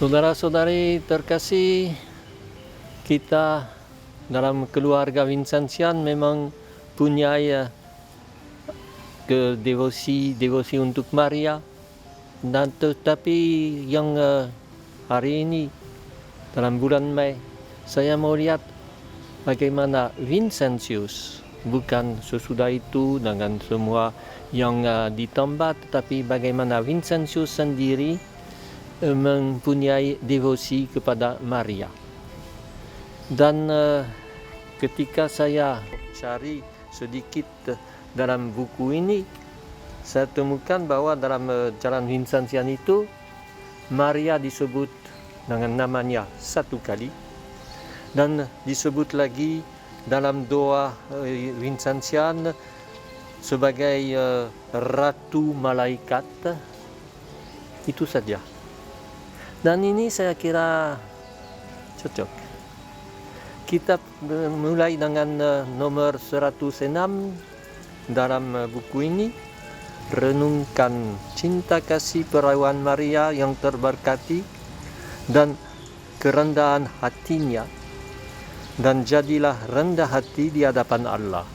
Saudara-saudari terkasih, kita dalam keluarga Vincentian memang punya devosi untuk Maria, dan tetapi yang hari ini dalam bulan Mei saya mau lihat bagaimana Vincentius, bukan sesudah itu dengan semua yang ditambah, tetapi bagaimana Vincentius sendiri mempunyai devosi kepada Maria. Dan ketika saya cari sedikit dalam buku ini, saya temukan bahwa dalam jalan Vincentian itu Maria disebut dengan namanya satu kali, dan disebut lagi dalam doa Vincentian sebagai Ratu Malaikat. Itu saja. Dan ini saya kira cocok. Kita mulai dengan nomor 106 dalam buku ini. Renungkan cinta kasih perawan Maria yang terberkati dan kerendahan hatinya, dan jadilah rendah hati di hadapan Allah.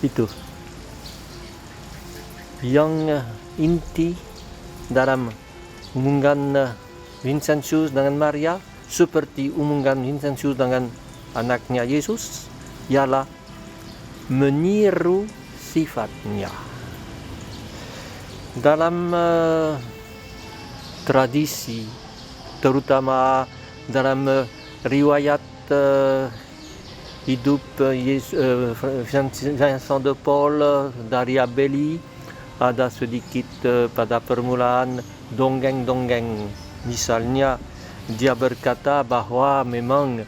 Itu yang inti dalam hubungan Vincentius dengan Maria, seperti hubungan Vincentius dengan anaknya Yesus, ialah meniru sifatnya. Dalam tradisi, terutama dalam riwayat hidup Vincent de Paul dari Abeli, ada sedikit pada permulaan dongeng-dongeng. Misalnya dia berkata bahwa memang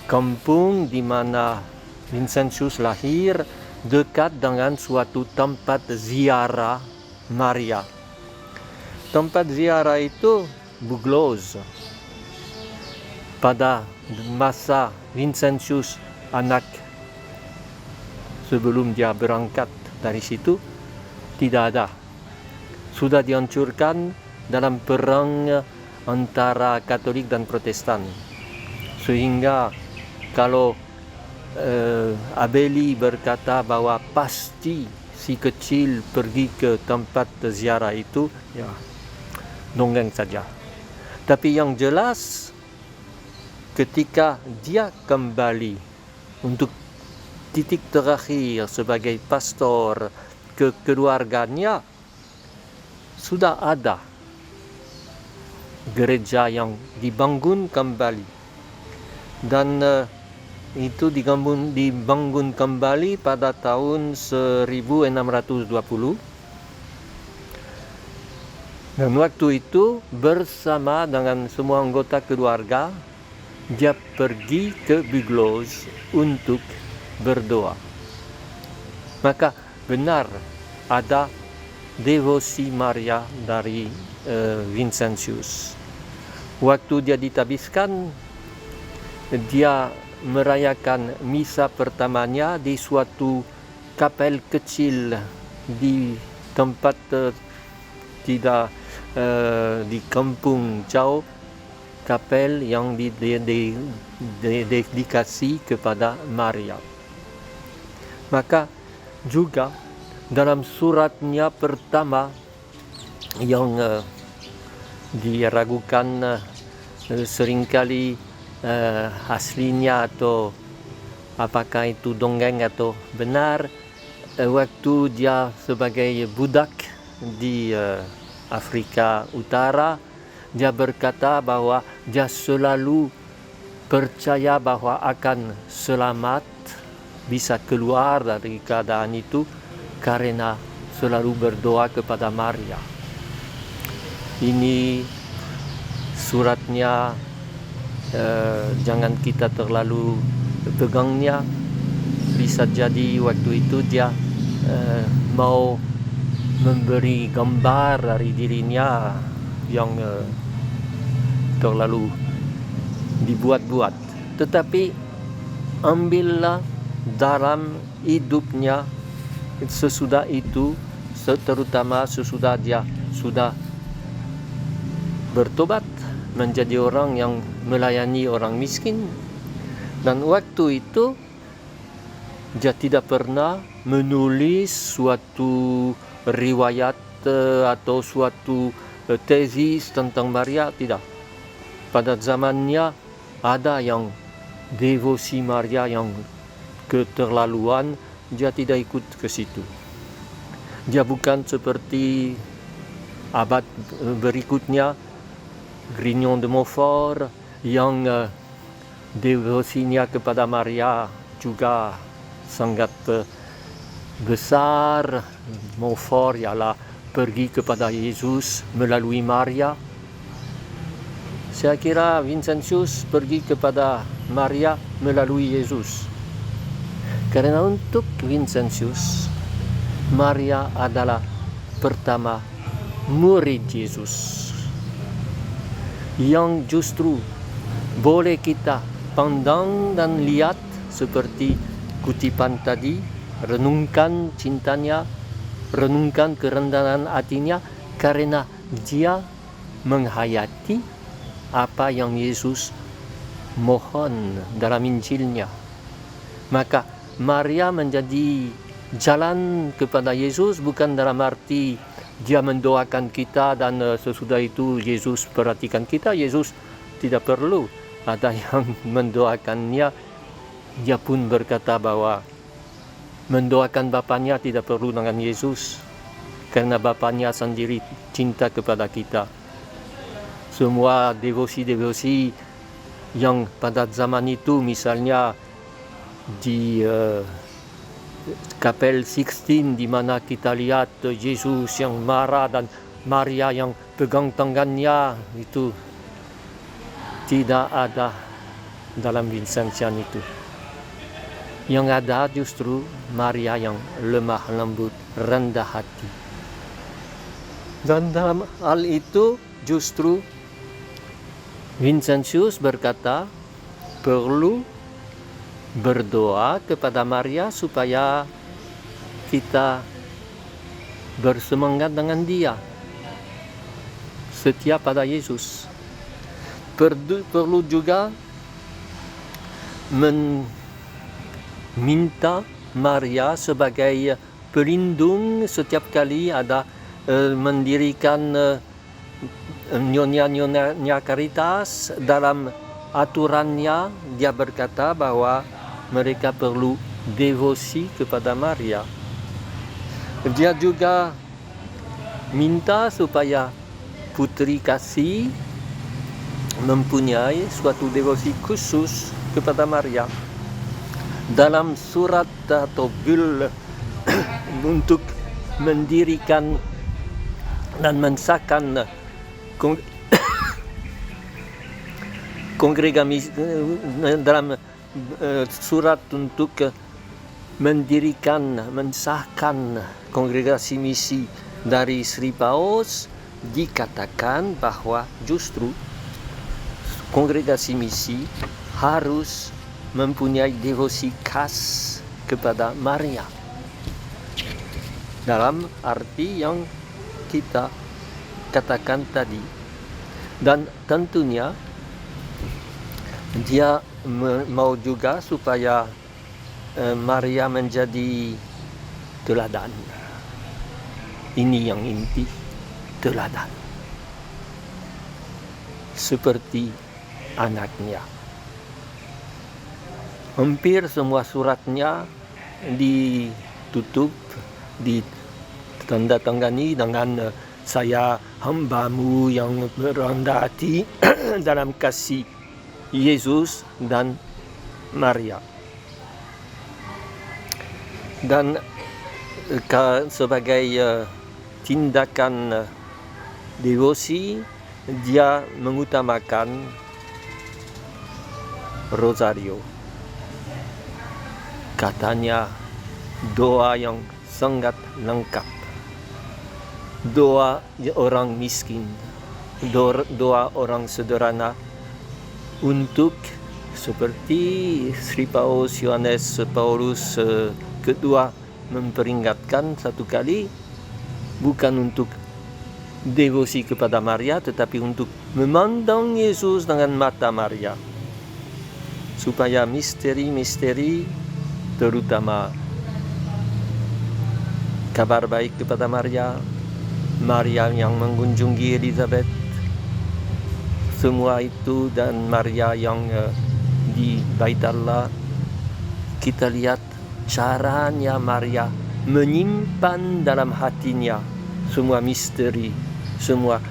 kampung di mana Vincentius lahir dekat dengan suatu tempat ziarah Maria. Tempat ziarah itu Bugloz. Pada masa Vincentius anak, sebelum dia berangkat dari situ, tidak ada. Sudah dihancurkan dalam perang antara Katolik dan Protestan. Sehingga kalau Abeli berkata bahwa pasti si kecil pergi ke tempat ziarah itu, ya dongeng saja. Tapi yang jelas, ketika dia kembali untuk titik terakhir sebagai pastor ke keluarganya, sudah ada gereja yang dibangun kembali, dan itu dibangun kembali pada tahun 1620. Dan waktu itu bersama dengan semua anggota keluarga, dia pergi ke Bugloz untuk berdoa. Maka benar ada devosi Maria dari Vincentius. Waktu dia ditabiskan, dia merayakan misa pertamanya di suatu kapel kecil di tempat tidak di kampung jauh, kapel yang didedikasi kepada Maria. Maka juga dalam suratnya pertama yang diragukan seringkali aslinya atau apakah itu dongeng atau benar, waktu dia sebagai budak di Afrika Utara, dia berkata bahwa dia selalu percaya bahwa akan selamat, bisa keluar dari keadaan itu karena selalu berdoa kepada Maria. Ini suratnya, jangan kita terlalu pegangnya. Bisa jadi waktu itu dia mau memberi gambar dari dirinya yang terlalu dibuat-buat. Tetapi ambillah dalam hidupnya sesudah itu, terutama sesudah dia sudah bertobat menjadi orang yang melayani orang miskin. Dan waktu itu dia tidak pernah menulis suatu riwayat atau suatu tesis tentang Maria, tidak. Pada zamannya ada yang devosi Maria yang keterlaluan, dia tidak ikut ke situ. Dia bukan seperti abad berikutnya Grignon de Montfort yang devosinya kepada Maria juga sangat besar. Montfort ialah pergi kepada Yesus melalui Maria. Saya kira Vincentius pergi kepada Maria melalui Yesus. Karena untuk Vincentius, Maria adalah pertama murid Yesus, yang justru boleh kita pandang dan lihat seperti kutipan tadi, renungkan cintanya, renungkan kerendahan hatinya, karena dia menghayati apa yang Yesus mohon dalam Injilnya. Maka Maria menjadi jalan kepada Yesus, bukan dalam arti dia mendoakan kita dan sesudah itu Yesus perhatikan kita. Yesus tidak perlu ada yang mendoakannya. Dia pun berkata bahwa mendoakan Bapaknya tidak perlu dengan Yesus, karena Bapaknya sendiri cinta kepada kita. Semua devosi-devosi yang pada zaman itu, misalnya di Kapel Sixtine, di mana kita lihat Yesus yang marah dan Maria yang pegang tangannya, itu tidak ada dalam Vincentian itu. Yang ada justru Maria yang lemah lembut, rendah hati. Dan dalam hal itu justru Vincentius berkata perlu berdoa kepada Maria supaya kita bersemangat dengan dia, setia pada Yesus. Perlu juga minta Maria sebagai pelindung setiap kali ada mendirikan Nyonya Caritas. Dalam aturannya dia berkata bahwa mereka perlu devosi kepada Maria. Dia juga minta supaya Putri Kasih mempunyai suatu devosi khusus kepada Maria. Dalam surat atau bull untuk mendirikan dan mensahkan kongregasi, dalam surat untuk mendirikan, mensahkan kongregasi misi dari Sri Paus, dikatakan bahwa justru kongregasi misi harus mempunyai devosi khas kepada Maria, dalam arti yang kita katakan tadi. Dan tentunya dia mau juga supaya Maria menjadi teladan. Ini yang inti, teladan, seperti anaknya. Hampir semua suratnya ditutup, ditandatangani dengan saya hambamu yang berendah hati dalam kasih Yesus dan Maria. Dan sebagai tindakan devosi, dia mengutamakan rosario. Katanya doa yang sangat lengkap, doa orang miskin, doa orang sederhana, untuk seperti Sri Paus Yohanes Paulus kedua memperingatkan satu kali, bukan untuk devosi kepada Maria, tetapi untuk memandang Yesus dengan mata Maria. Supaya misteri-misteri, terutama kabar baik kepada Maria, Maria yang mengunjungi Elizabeth, semua itu, dan Maria yang di Bait Allah, kita lihat caranya Maria menyimpan dalam hatinya semua misteri, semua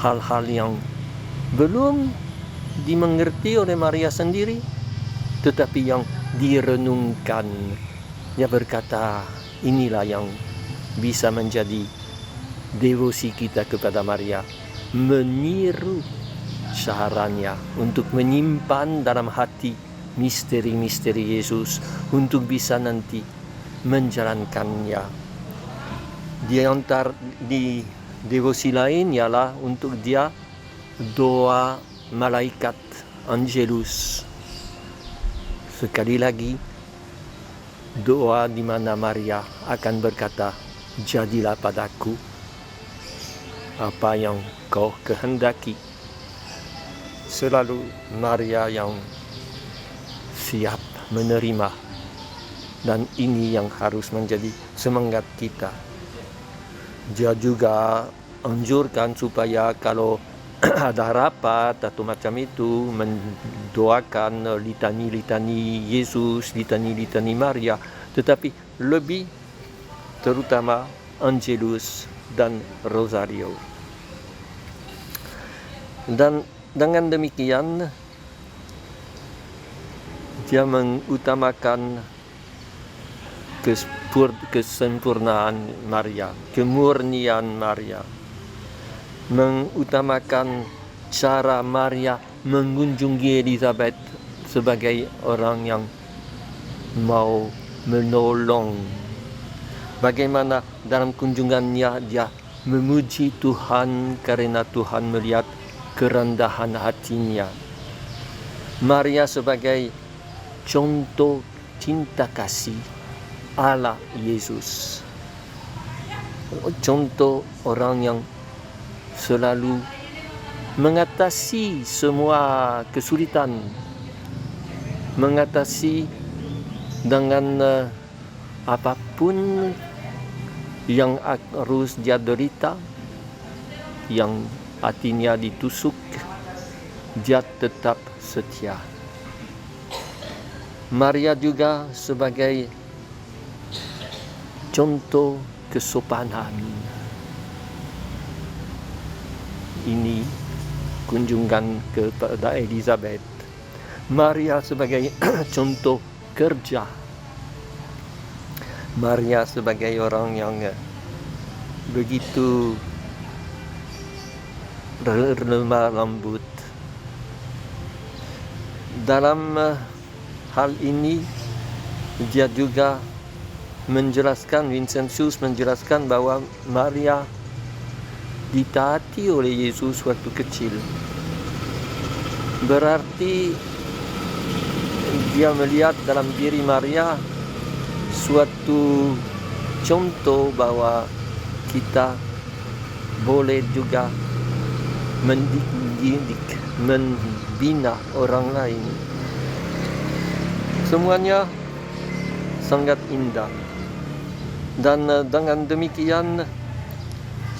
hal-hal yang belum dimengerti oleh Maria sendiri, tetapi yang direnungkan. Dia berkata, inilah yang bisa menjadi devosi kita kepada Maria, meniru caranya untuk menyimpan dalam hati misteri-misteri Yesus untuk bisa nanti menjalankannya. Di devosi lain ialah untuk dia doa malaikat Angelus. Sekali lagi, doa di mana Maria akan berkata, jadilah padaku apa yang kau kehendaki. Selalu Maria yang siap menerima, dan ini yang harus menjadi semangat kita. Dia juga anjurkan supaya kalau ada rapat atau macam itu, mendoakan litani-litani Yesus, litani-litani Maria, tetapi lebih terutama Angelus dan Rosario. Dan dengan demikian dia mengutamakan kesempurnaan Maria, kemurnian Maria, mengutamakan cara Maria mengunjungi Elizabeth sebagai orang yang mau menolong. Bagaimana dalam kunjungannya dia memuji Tuhan karena Tuhan melihat kerendahan hatinya. Maria sebagai contoh cinta kasih ala Yesus, contoh orang yang selalu mengatasi semua kesulitan, mengatasi dengan apapun yang harus dia derita, yang hatinya ditusuk, dia tetap setia. Maria juga sebagai contoh kesopanan. Ini kunjungan kepada Elizabeth. Maria sebagai contoh kerja. Maria sebagai orang yang begitu lemah lembut. Dalam hal ini dia juga menjelaskan, Vincentius menjelaskan bahwa Maria ditaati oleh Yesus waktu kecil. Berarti dia melihat dalam diri Maria suatu contoh bahwa kita boleh juga mendidik, membina orang lain. Semuanya sangat indah. Dan dengan demikian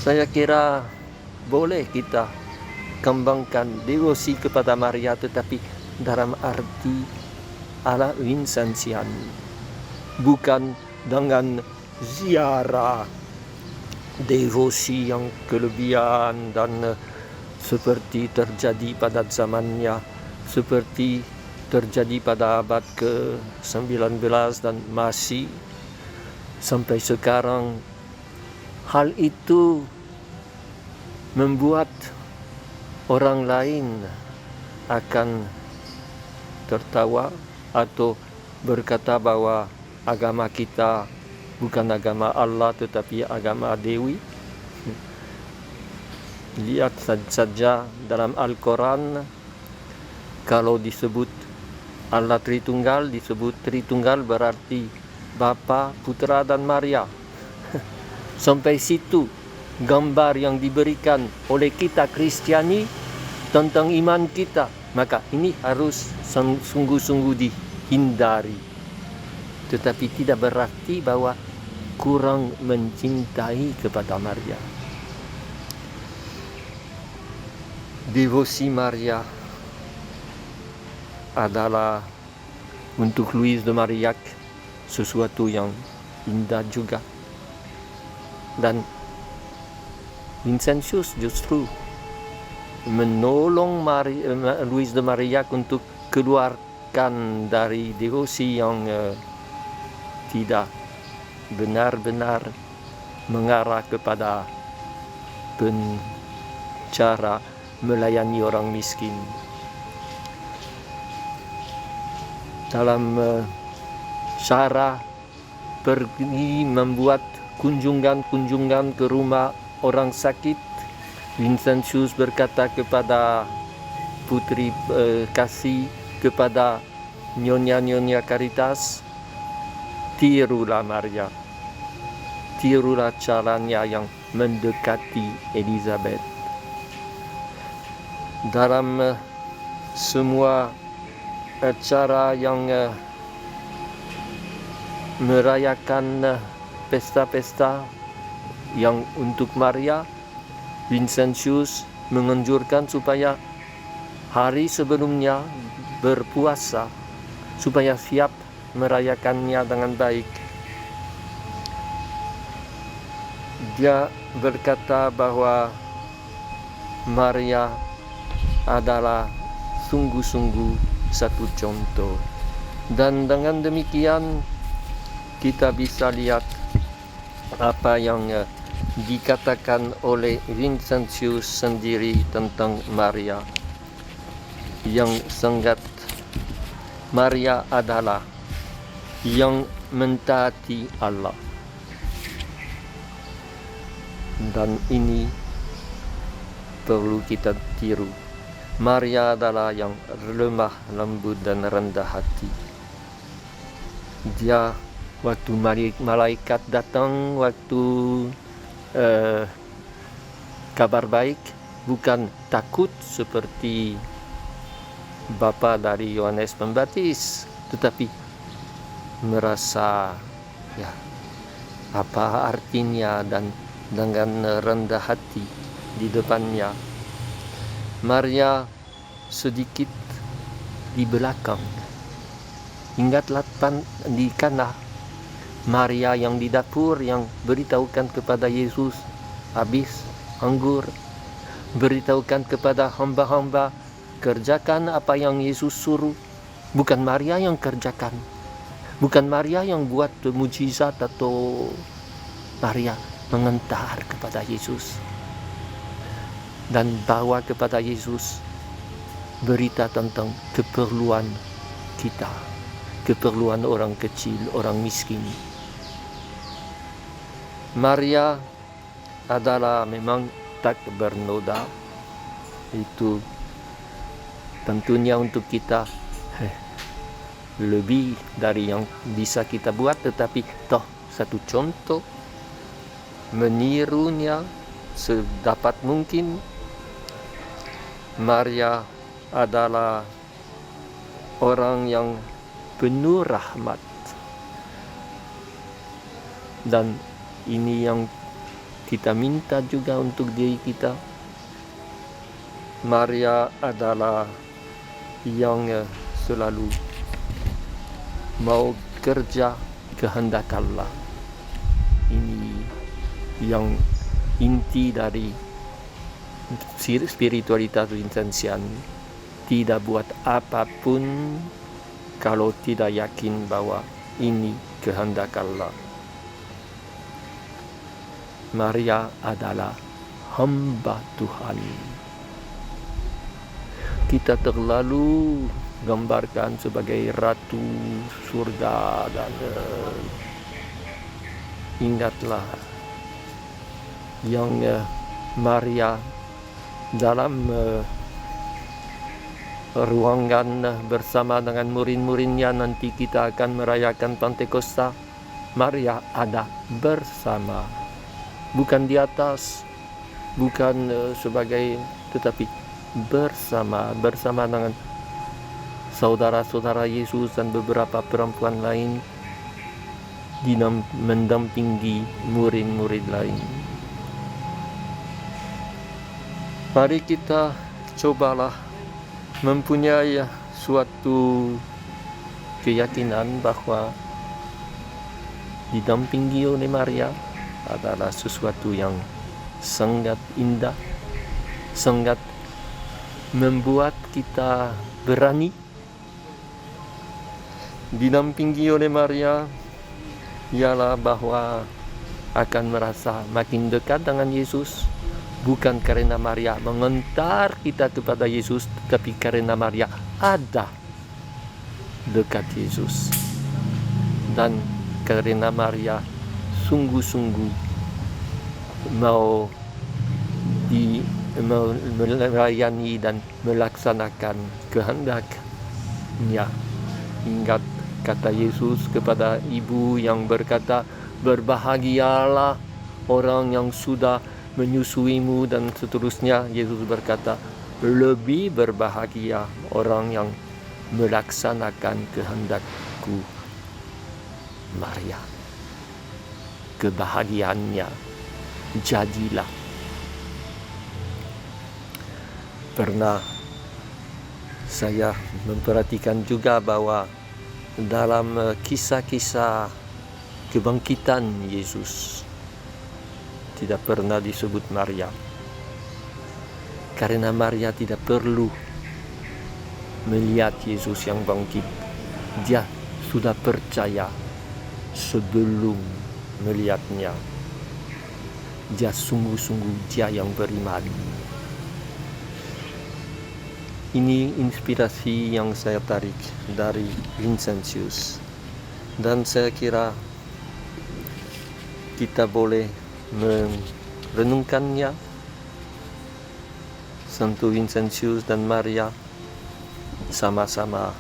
saya kira boleh kita kembangkan devosi kepada Maria, tetapi dalam arti ala Vincentian, bukan dengan ziarah devosi yang kelebihan dan seperti terjadi pada zamannya, seperti terjadi pada abad ke-19 dan masih sampai sekarang. Hal itu membuat orang lain akan tertawa atau berkata bahwa agama kita bukan agama Allah tetapi agama Dewi. Lihat saja dalam Al-Quran, kalau disebut Allah Tritunggal, disebut Tritunggal berarti Bapa, Putra dan Maria. Sampai situ gambar yang diberikan oleh kita Kristiani tentang iman kita, maka ini harus sungguh-sungguh dihindari. Tetapi tidak berarti bahwa kurang mencintai kepada Maria. Devosi Maria adalah untuk Louise de Marillac sesuatu yang indah juga. Dan Vincentius justru menolong Louise de Marillac untuk keluarkan dari devosi yang tidak benar-benar mengarah kepada cara melayani orang miskin. Dalam cara pergi membuat kunjungan ke rumah orang sakit, Vincentius berkata kepada putri kasih, kepada nyonya-nyonya Caritas, tirulah Maria, tirulah caranya yang mendekati Elizabeth. Dalam semua acara yang merayakan pesta-pesta yang untuk Maria, Vincentius menganjurkan supaya hari sebelumnya berpuasa, supaya siap merayakannya dengan baik. Dia berkata bahwa Maria adalah sungguh-sungguh satu contoh, dan dengan demikian kita bisa lihat apa yang dikatakan oleh Vincentius sendiri tentang Maria, yang sangat Maria adalah yang mentaati Allah, dan ini perlu kita tiru. Maria adalah yang lemah lembut dan rendah hati. Dia waktu malaikat datang, waktu kabar baik, bukan takut seperti bapa dari Yohanes Pembaptis, tetapi merasa apa artinya, dan dengan rendah hati di depannya. Maria sedikit di belakang. Ingatlah di Kana, Maria yang di dapur yang beritahukan kepada Yesus habis anggur, beritahukan kepada hamba-hamba, kerjakan apa yang Yesus suruh. Bukan Maria yang kerjakan, bukan Maria yang buat mujizat, atau Maria mengantar kepada Yesus dan bawa kepada Yesus berita tentang keperluan kita, keperluan orang kecil, orang miskin. Maria adalah memang tak bernoda. Itu tentunya untuk kita lebih dari yang bisa kita buat, tetapi toh satu contoh, menirunya sedapat mungkin. Maria adalah orang yang penuh rahmat, dan ini yang kita minta juga untuk diri kita. Maria adalah yang selalu mau kerja kehendak Allah. Ini yang inti dari spiritualitas Vincentian. Tidak buat apapun kalau tidak yakin bahwa ini kehendak Allah. Maria adalah hamba Tuhan. Kita terlalu gambarkan sebagai ratu surga, dan ingatlah yang Maria dalam ruangan bersama dengan murid-muridnya, nanti kita akan merayakan Pentakosta. Maria ada bersama, bukan di atas, bukan sebagai, tetapi bersama dengan saudara-saudara Yesus dan beberapa perempuan lain mendampingi murid-murid lain. Mari kita cobalah mempunyai suatu keyakinan bahwa didampingi oleh Maria adalah sesuatu yang sangat indah, sangat membuat kita berani. Didampingi oleh Maria ialah bahwa akan merasa makin dekat dengan Yesus, bukan karena Maria mengantar kita kepada Yesus, tetapi karena Maria ada dekat Yesus, dan karena Maria sungguh-sungguh mau melayani dan melaksanakan kehendaknya. Ingat kata Yesus kepada ibu yang berkata, "Berbahagialah orang yang sudah menyusuimu," dan seterusnya. Yesus berkata, "Lebih berbahagia orang yang melaksanakan kehendakku." Maria, kebahagiaannya jadilah. Pernah saya memperhatikan juga bahwa dalam kisah-kisah kebangkitan Yesus tidak pernah disebut Maria, karena Maria tidak perlu melihat Yesus yang bangkit. Dia sudah percaya sebelum melihatnya. Dia sungguh-sungguh dia yang beriman. Ini inspirasi yang saya tarik dari Vincentius, dan saya kira kita boleh merenungkannya. Santo Vincentius dan Maria sama-sama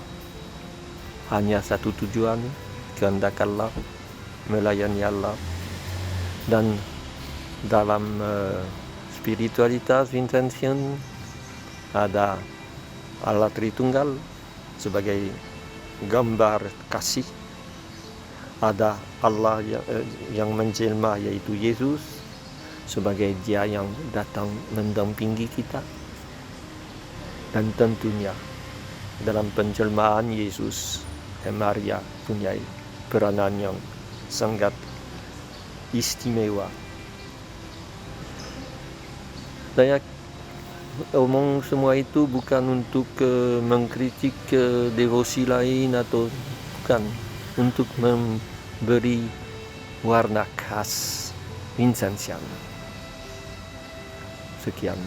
hanya satu tujuan, kehendak Allah, melayani Allah. Dan dalam spiritualitas Vincentian ada Allah Tritunggal sebagai gambar kasih, ada Allah yang menjelma yaitu Yesus sebagai dia yang datang mendampingi kita, dan tentunya dalam penjelmaan Yesus, Maria punya peranan yang sangat istimewa. Saya omong semua itu bukan untuk mengkritik devosi lain, atau bukan, untuk memberi warna khas Vincentian. Sekian.